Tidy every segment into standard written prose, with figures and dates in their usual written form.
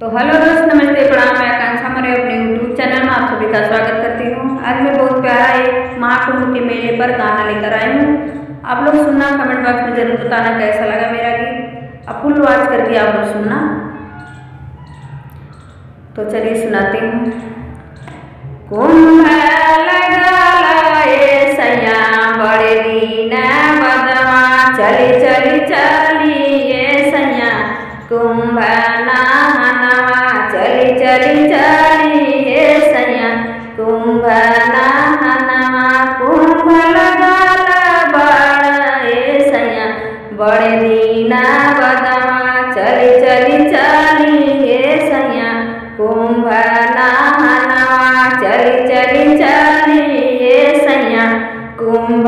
तो हेलो दोस्त, नमस्ते, प्रणाम। मैं आकांक्षा मौर्य अपने यूट्यूब चैनल में आप सभी का स्वागत करती हूँ। आज मैं बहुत प्यारा एक महाकुंभ के मेले पर गाना लेकर आई हूँ। आप लोग सुनना, कमेंट बॉक्स में जरूर बताना कैसा लगा मेरा गीत। अब फुल वॉच करके आप लोग सुनना। तो चलिए सुनाती हूँ। कुंभ लगा ये सैया बड़े दीन बदवा, चली चली चली ये सैया कुंभ नहनवा, चली चली चली ये सैया कुंभ नहनवा। कुंभ लगल बड़ ये सैया बड़े दीन बदवा, चली चली चली ये सैया कुंभ नहनवा, चली चली चली ये सैया कुंभ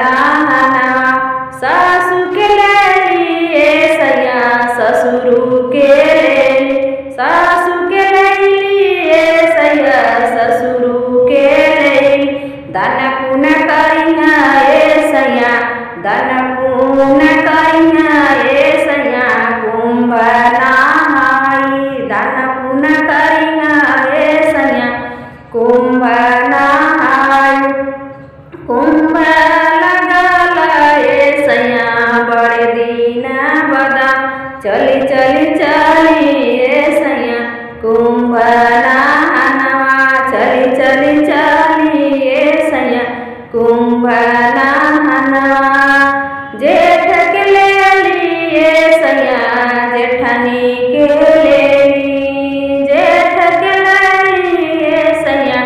नहनवा। सासु के लिए सैया ससुरु के लिए, सासु के लिए सैया ससुरु के लिए, दान पुण्य करिया ये सैया, दान पुण्य करिया ये सैया कुंभ नहाई, दान पुण्य करिया ये सैया कुंभ नहाई। कुंभ लगल ये सैया बड़े दीन बदा, चली चली चली ये सैया कुंभ नहनवा, चली चली चली ये सैया कुंभ नहनवा। जेठ के ले लिए सैया जेठनी के ले ली, जेठ के ले लिए सैया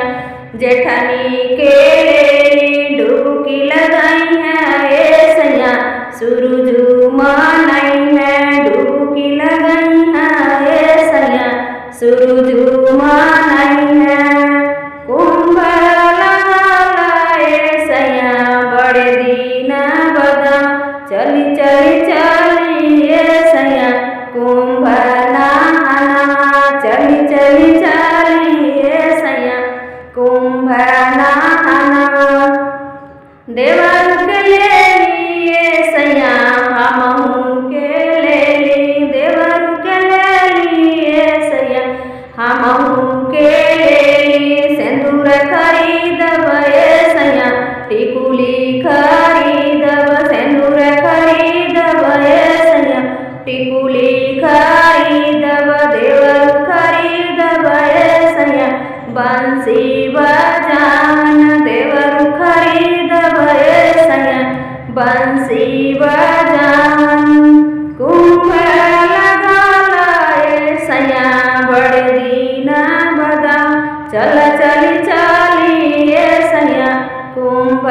जेठनी के ले ली। डुबकी लगाई है ये सैया सूरज मनाई है, डुबकी लगाई है ये सैया सूरज मनाई है। कुंभ लगल ये सैया बड़े दीन बदा, चली चली चली ये सैया कुंभ नहनवा, चली चली चली ये सैया कुंभ नहनवा। देवर के ले लिए सैया हमहू के ले ली, देवर के ले लिए सैया हमहू के ले ली। सिंदूर खरीदब ये सैया टिकुली खरीदब, सिंदूर खरीदब ये सैया टिकुली खरीदब। देवर खरीदब ये सैया बंसी बजावन, देवर खरीदब ये सैया बंसी बजावन। कुंभ लगल ये सैया बड़े दीन बदा, चल चली चली ये सैया कुंभ